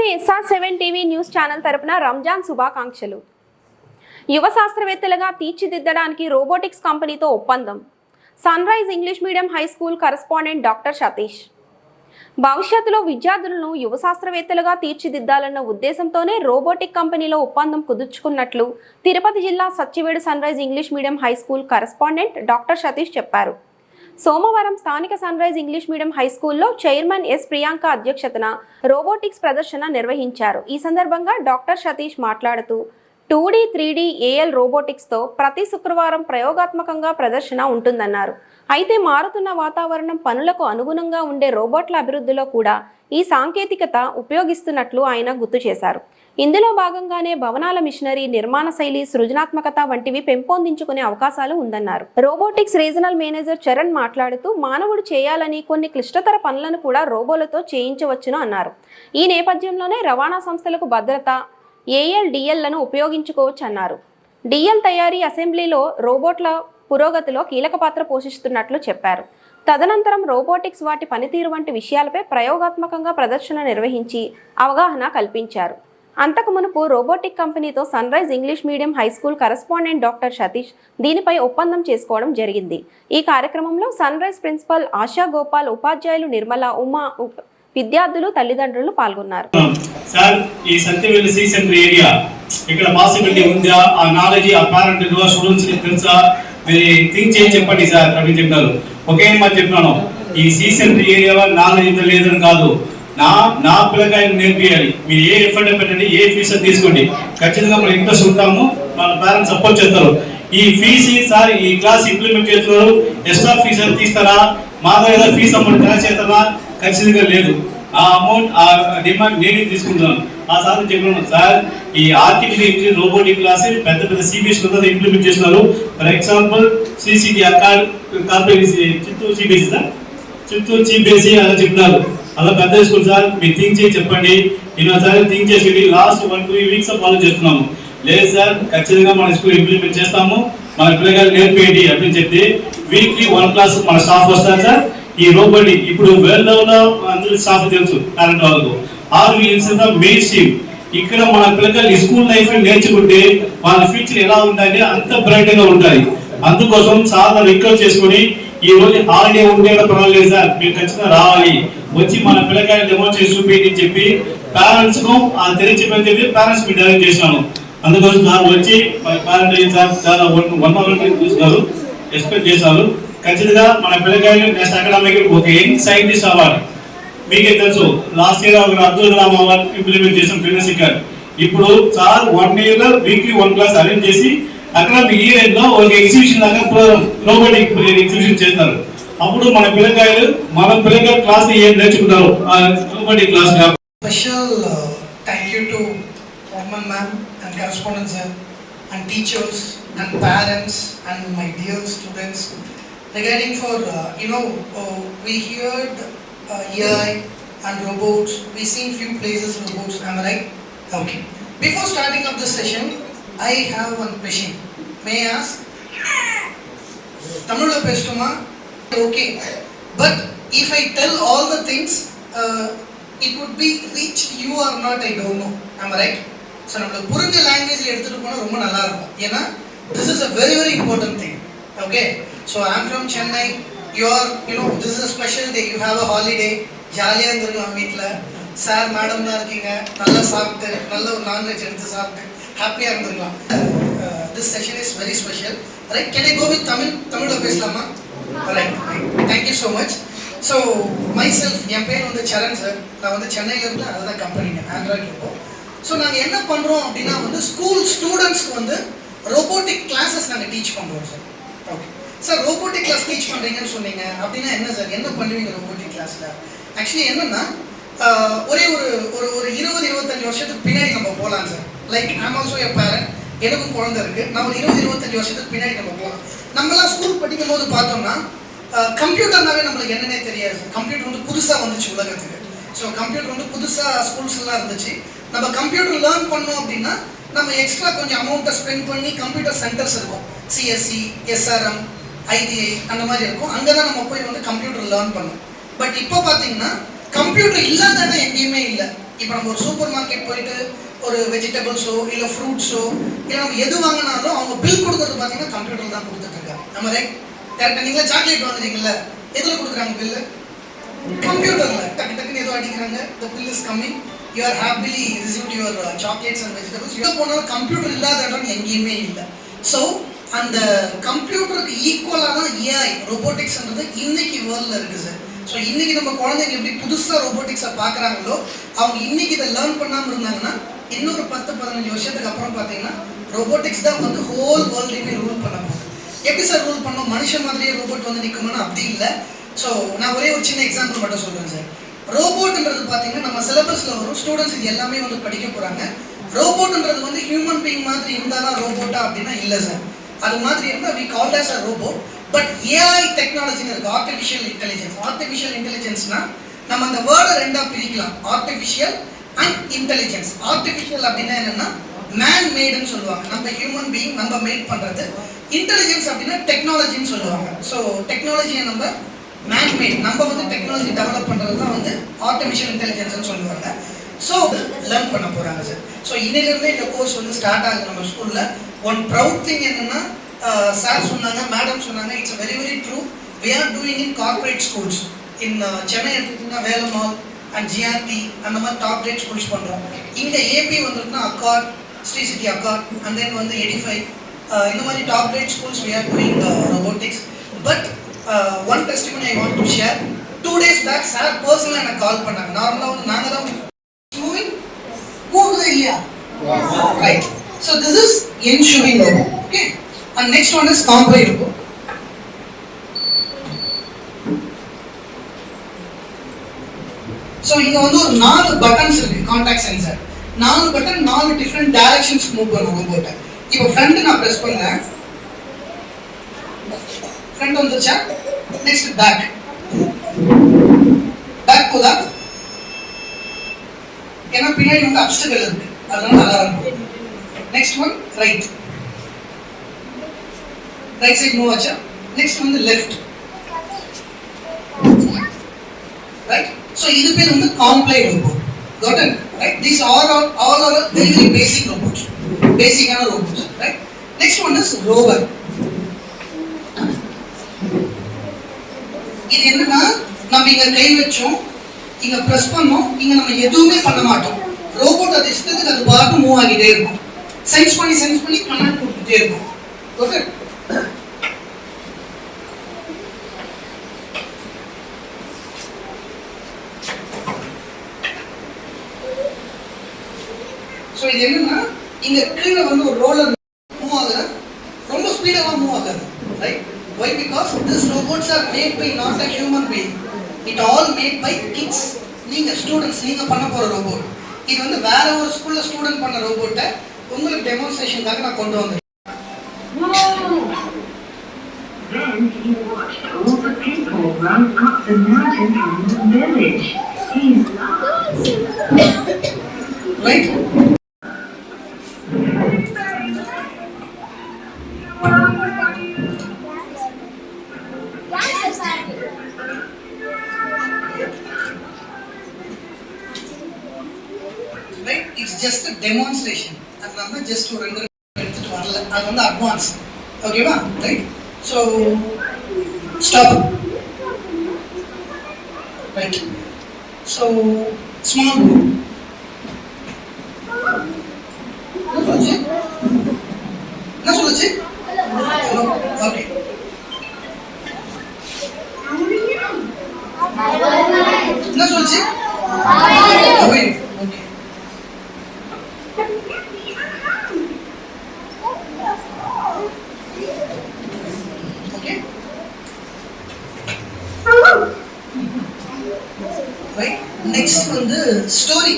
నమస్తే SR7 TV news channel తరపున రంజాన్ శుభాకాంక్షలు. యువ శాస్త్రవేత్తలుగా తీర్చిదిద్దడానికి రోబోటిక్స్ కంపెనీతో ఒప్పందం. Sunrise English medium high school correspondent doctor Satish. భవిష్యత్తులో విద్యార్థులను యువ శాస్త్రవేత్తలుగా తీర్చిదిద్దాలన్న ఉద్దేశంతోనే రోబోటిక్ కంపెనీలో ఒప్పందం కుదుర్చుకున్నట్లు తిరుపతి జిల్లా Sachivedu sunrise English medium high school correspondent doctor Satish చెప్పారు. సోమవారం స్థానిక sunrise English medium high స్కూల్లో చైర్మన్ ఎస్ ప్రియాంక అధ్యక్షతన రోబోటిక్స్ ప్రదర్శన నిర్వహించారు. ఈ సందర్భంగా డాక్టర్ సతీష్ మాట్లాడుతూ 2D 3D AL రోబోటిక్స్తో ప్రతి శుక్రవారం ప్రయోగాత్మకంగా ప్రదర్శన ఉంటుందన్నారు. అయితే మారుతున్న వాతావరణం పనులకు అనుగుణంగా ఉండే రోబోట్ల అభివృద్ధిలో కూడా ఈ సాంకేతికత ఉపయోగిస్తున్నట్లు ఆయన గుర్తు చేశారు. ఇందులో భాగంగానే భవనాల మిషనరీ, నిర్మాణ శైలి, సృజనాత్మకత వంటివి పెంపొందించుకునే అవకాశాలు ఉందన్నారు. రోబోటిక్స్ రీజనల్ మేనేజర్ చరణ్ మాట్లాడుతూ మానవుడు చేయాలని కొన్ని క్లిష్టతర పనులను కూడా రోబోలతో చేయించవచ్చును అన్నారు. ఈ నేపథ్యంలోనే రవాణా సంస్థలకు భద్రత, AL DLలను ఉపయోగించుకోవచ్చు అన్నారు. DL తయారీ, అసెంబ్లీలో రోబోట్ల పురోగతిలో కీలక పాత్ర పోషిస్తున్నట్లు చెప్పారు. తదనంతరం రోబోటిక్స్ వాటి పనితీరు వంటి విషయాలపై ప్రయోగాత్మకంగా ప్రదర్శన నిర్వహించి అవగాహన కల్పించారు. అంతకు మునుపు రోబోటిక్ కంపెనీతో sunrise English medium high school correspondent doctor Satish దీనిపై ఒప్పందం చేసుకోవడం జరిగింది. ఈ కార్యక్రమంలో sunrise principal Asha Gopal, ఉపాధ్యాయులు నిర్మల, ఉమా, విద్యార్థులు, తల్లిదండ్రులు పాల్గొన్నారు. సార్, ఈ సత్యవేలు సి సెంటర్ ఏరియా ఇక్కడ పాసిబిలిటీ ఉందా? ఆ నాలెడ్జ్ ఆ పేరెంట్ స్టూడెంట్స్ కి తెలుసా? మీరు థింక్ చేసి చెప్పండి సార్ అని చెప్పారు. ఒకే మాట చెప్పినాను, ఈ సి సెంటర్ ఏరియా నాలెడ్జ్ లేదని కాదు, నా పిల్లకాయలు నేర్పియాలి. మీరు ఏ ఎఫర్ట్ పెట్టండి, ఏ ఫీజు తీసుకోండి, ఖచ్చితంగా మనం ఇంట్రెస్ట్ ఉంటాము, మన పేరెంట్స్ సపోర్ట్ చేస్తారు. ఈ ఫీజు సార్ ఈ క్లాస్ ఇంప్లిమెంట్ చేస్తున్నారు, ఎక్స్ట్రా ఫీజు అని తీస్తారా? మా దగ్గర ఫీజు అమౌంట్ కలెక్ట్ చేస్తారా? ఖచ్చితంగా లేదు. ఆ అమౌంట్ ఆ డిమాండ్ నేనే తీసుకుంటున్నాను. ఆ సార్ చెప్పినాను, సార్ ఈ ఆర్టిఫిషియల్ ఇంటెలిజెన్స్ రోబోటిక్ క్లాస్ పెద్ద పెద్ద సిబిఎస్ ఇంప్లిమెంట్ చేస్తున్నారు. For example CCT corporate Chittoor CBSE sir, Chittoor CBSE అలా చెప్తున్నారు. అలా పెద్ద స్కూల్ సార్, మీరు థింక్ చేసి చెప్పండి. నేను ఒకసారి థింక్ చేసి లాస్ట్ 1-2 వీక్స్ ఫాలో చేస్తున్నాము. లేదు సార్, ఖచ్చితంగా మన స్కూల్ ఇంప్లిమెంట్ చేస్తాము, మన పిల్లగాలు నేర్పేయండి அப்படின்னு చెప్పి వీక్లీ 1 క్లాస్ మన స్టాఫ్ వస్తారు సార్. ఈ రోబోటిక్ ఇప్పుడు వేల్ అందరూ స్టాఫ్ తెలుసు కరెంట్ వాళ్ళకు. 6 వీక్స్ మెయిన్ స్ట్రీమ్ ఇక్కడ మన పిల్లగాలు ఈ స్కూల్ లైఫ్ నేర్చుకుంటే వాళ్ళ ఫ్యూచర్ ఎలా ఉండాలి, అంత బ్రైట్ గా ఉంటాయి. అందుకోసం సార్ రిక్వెస్ట్ చేసుకుని ఈ రోజు హాలిడే ఉండే పర్వాలేదు సార్, మీరు ఖచ్చితంగా రావాలి, వచ్చి మన పిల్లకాయలు డెమో చేసి చూపించి చెప్పి పేరెంట్స్ కు తెలిసి చెప్పి పేరెంట్స్ కి డైరెక్ట్ చేసినాను. అందుకోసం సార్ వచ్చి పేరెంట్ సార్ చాలా 1 అవర్ చూస్తున్నారు, ఎక్స్పెక్ట్ చేశారు. ఖచ్చితంగా మన పిల్లకాయలు నెక్స్ట్ అకాడమిక్ ఒక యంగ్ సైంటిస్ట్ అవ్వాలి. మీకే తెలుసు, లాస్ట్ ఇయర్ ఒక అబ్దుల్ కలాం అవార్డు ఇంప్లిమెంట్ చేసాం ఫిజిక్స్. ఇప్పుడు సార్ 1 ఇయర్ లో వీక్లీ 1 క్లాస్ అరేంజ్ చేసి అక్కడ ఈ ఇయర్ లో ఒక ఎగ్జిబిషన్ లాగా రోబోటిక్ ఎగ్జిబిషన్ చేస్తారు. అప్పుడు మన పిల్లకాయలు క్లాస్ ఏం నేర్చుకుంటారు robotic class. Special thank you to foreman ma'am and correspondent sir and teachers and parents and my dear students regarding for we heard AI and robots. We seen few places robots. Am I right? Okay. Before starting up this session, I have one question. May I ask? Tamil lo pestuma? Okay. But if I tell all the things, it would be reach you or not, I don't know. Am I right? So nammala purinja language la eduthu pona romba nalla irukum. Ena this is a very very important thing. Okay. So I am from Chennai. This is a special day. You have a holiday. Jolly irundhukalam veetla. Sir madam la irkeenga. Nalla saapte, nalla non veg eduthu saapte happy irundhukalam. This session is very special. Right? Can I go with Tamil lo pesalama? Right. Thank you so much. So myself, என் பேர் வந்து சரண் sir. நான் வந்து சென்னையில இருந்து அதோட கம்பெனிங்க Android robot. So நாங்கள் என்ன பண்ணுறோம் அப்படின்னா வந்து ஸ்கூல் ஸ்டூடெண்ட்ஸ்க்கு வந்து ரோபோட்டிக் கிளாஸஸ் நாங்கள் டீச் பண்ணுறோம் sir. Okay sir, robotic class teach பண்ணுறீங்கன்னு சொன்னீங்க அப்படின்னா என்ன சார், என்ன பண்ணுவீங்க ரோபோட்டிக் கிளாஸில்? ஆக்சுவலி என்னென்னா ஒரே ஒரு 20-25 வருஷத்துக்கு பின்னாடி நம்ம போகலாம் sir. Like I'm also a parent, எனக்கும் குழந்தை இருக்குது. நம்ம ஒரு 20-25 வருஷத்துக்கு பின்னாடி நம்ம போகலாம். நம்மளாம் ஸ்கூல் படிக்கும் போது பார்த்தோம்னா கம்ப்யூட்டர்னாவே நம்மளுக்கு என்னன்னே தெரியாது. கம்ப்யூட்டர் வந்து புதுசாக வந்துச்சு உலகத்துக்கு. ஸோ கம்ப்யூட்டர் வந்து புதுசாக ஸ்கூல்ஸ்லாம் இருந்துச்சு. நம்ம கம்ப்யூட்டர் லேர்ன் பண்ணோம் அப்படின்னா நம்ம எக்ஸ்ட்ரா கொஞ்சம் அமௌண்ட்டை ஸ்பெண்ட் பண்ணி கம்ப்யூட்டர் சென்டர்ஸ் இருக்கும், CSE, SRM, ITI அந்த மாதிரி இருக்கும். அங்கே தான் நம்ம போய் வந்து கம்ப்யூட்டர் லேர்ன் பண்ணோம். பட் இப்போ பார்த்தீங்கன்னா கம்ப்யூட்டர் இல்லாத இடம் எங்கேயுமே இல்லை. இப்போ நம்ம ஒரு சூப்பர் மார்க்கெட் போயிட்டு ஒரு வெஜிடபிள்ஸோ இல்லை ஃப்ரூட்ஸோ இல்லை நம்ம எது வாங்கினாலும் அவங்க பில் கொடுக்கறது பார்த்தீங்கன்னா கம்ப்யூட்டர் தான் கொடுத்துட்டு இருக்காங்க. நம்ம ரைட் கரெக்டாக நீங்களா சாக்லேட் வாங்குறீங்கல்ல, எதில் கொடுக்குறாங்க பில்லு? கம்ப்யூட்டர்ல டக்கு டக்குன்னு ஏதோ அடிக்கிறாங்க, the bill is coming, you are happily received your chocolates and vegetables. எங்க போனாலும் கம்ப்யூட்டர் இல்லாத இடம் எங்கேயுமே இல்லை. ஸோ அந்த கம்ப்யூட்டருக்கு ஈக்குவலாக தான் ஏஐ ரோபோட்டிக்ஸ்ன்றது இன்னைக்கு வேர்ல்டில் இருக்குது சார். ஸோ இன்னைக்கு நம்ம குழந்தைங்க எப்படி புதுசாக ரோபோட்டிக்ஸை பார்க்குறாங்களோ அவங்க இன்னைக்கு இதை லேர்ன் பண்ணாமல் இருந்தாங்கன்னா இன்னொரு 10-15 வருஷத்துக்கு அப்புறம் பார்த்தீங்கன்னா ரோபோட்டிக்ஸ் தான் வந்து ஹோல் வேர்ல்டையுமே ரூல் பண்ண போகுது. எப்படி சார் ரூல் பண்ணோம்? மனுஷன் மாதிரியே ரோபோட் வந்து நிற்குமானா அப்படி இல்லை. ஸோ நான் ஒரே ஒரு சின்ன எக்ஸாம்பிள் மட்டும் சொல்கிறேன் சார். ரோபோட்ன்றது பார்த்தீங்கன்னா நம்ம சிலபஸில் வரும், ஸ்டூடெண்ட்ஸ் இது எல்லாமே வந்து படிக்க போகிறாங்க. ரோபோட்ன்றது வந்து ஹியூமன் பீயிங் மாதிரி இருந்தால் தான் ரோபோட்டா அப்படின்னா இல்லை சார். அது மாதிரி இருந்தால் we called as a robot. But AI டெக்னாலஜின்னு இருக்குது, ஆர்டிஃபிஷியல் இன்டெலிஜென்ஸ். ஆர்டிஃபிஷியல் இன்டெலிஜென்ஸ்னா நம்ம அந்த வேர்டை ரெண்டாக பிரிக்கலாம், ஆர்டிஃபிஷியல் அண்ட் இன்டெலிஜென்ஸ். ஆர்டிஃபிஷியல் அப்படின்னா என்னென்னா மேன் மேடுன்னு சொல்லுவாங்க, நம்ம ஹியூமன் பீயிங் நம்ம மேட் பண்ணுறது. இன்டெலிஜென்ஸ் அப்படின்னா டெக்னாலஜின்னு சொல்லுவாங்க. ஸோ டெக்னாலஜியை நம்ம மேன்மேட், நம்ம வந்து டெக்னாலஜி டெவலப் பண்ணுறது தான் வந்து ஆர்டிஃபிஷியல் இன்டெலிஜென்ஸ்னு சொல்லுவாங்க. ஸோ லேர்ன் பண்ண போகிறாங்க சார். ஸோ இன்னிலிருந்தே இந்த கோர்ஸ் வந்து ஸ்டார்ட் ஆகுது நம்ம ஸ்கூலில். ஒன் ப்ரவுட் திங் என்னென்னா சார் சொன்னாங்க, மேடம் சொன்னாங்க, it's very very true. We are doing in corporate schools in Chennai எடுத்துக்கிட்டிங்கன்னா வேலம்மாள் அண்ட் ஜிஆர்டி அந்த மாதிரி டாப் ரேட் ஸ்கூல்ஸ் பண்ணுறோம். இங்கே ஏபி வந்துருக்குன்னா Accord, Sri city Accord and then வந்து 85 இந்த மாதிரி top rate schools we are doing robotics. But one testimony I want to share. 2 days back sir personally எனக்கு கால் பண்ணாங்க. நார்மலா வந்து நாங்க தான் moving போகுது இல்லையா? Yes. Right. So this is ensuring robo. Okay. And next one is comply robo. So இங்க வந்து ஒரு 4 பட்டன்ஸ் இருக்கு, contact sensor. 4 button 4 different directions move பண்ணும் ரோபோட்ட. இப்போ ஃப்ரண்ட் நான் பிரஸ் பண்றேன், फ्रंट வந்துச்சா? நெக்ஸ்ட் பேக் போதா? ஏன்னா பின்னாடி வந்து அப்ஸ்டக்கல் இருக்கு, அதனால alarm. Next one right side move ஆச்சா? நெக்ஸ்ட் வந்து லெஃப்ட் ரைட். ஸோ இது பேர் வந்து comply robot. Got it right. This all are very very basic robots, பேசிக்கான robots right. Next one is rover. இது என்னன்னா நம்ம இங்க கை வச்சோம், இங்க பிரஸ் பண்ணோம், இங்க நம்ம எதுவுமே பண்ண மாட்டோம். ரோபோட் அது இஷ்டத்துக்கு அது பாட்டு மூவ் ஆகிட்டே இருக்கும், சென்ஸ் பண்ணி கமாண்ட் கொடுத்துட்டே இருக்கும். ஓகே. ஸோ இது என்னன்னா இங்க கீழே வந்து ஒரு ரோலர் மூவ் ஆகுது, ரொம்ப ஸ்பீடாக மூவ் ஆகாது right. Why? Because these robots are made by not a human being. It all made by kids. நீங்க ஸ்டூடெண்ட்ஸ், நீங்க பண்ண போற ரோபோட். இது வந்து வேற ஒரு ஸ்கூல்ல ஸ்டூடெண்ட் பண்ண ரோபோட்டை உங்களுக்கு டெமான்ஸ்ட்ரேஷனுக்காக நான் கொண்டு வந்தேன். Then he watched all the people run up the mountain from the village. He loved it. Right? Right? It's just a demonstration. அதனால just ஒரு 2 எடுத்துட்டு வரல, அது வந்து அட்வான்ஸ். ஓகேவா? Right. So stop right. So small என்ன சொல்லுச்சு? ஓகே. என்ன சொல்லுச்சு? ஓகே. ஓகே. ரைட். நெக்ஸ்ட் வந்து ஸ்டோரி.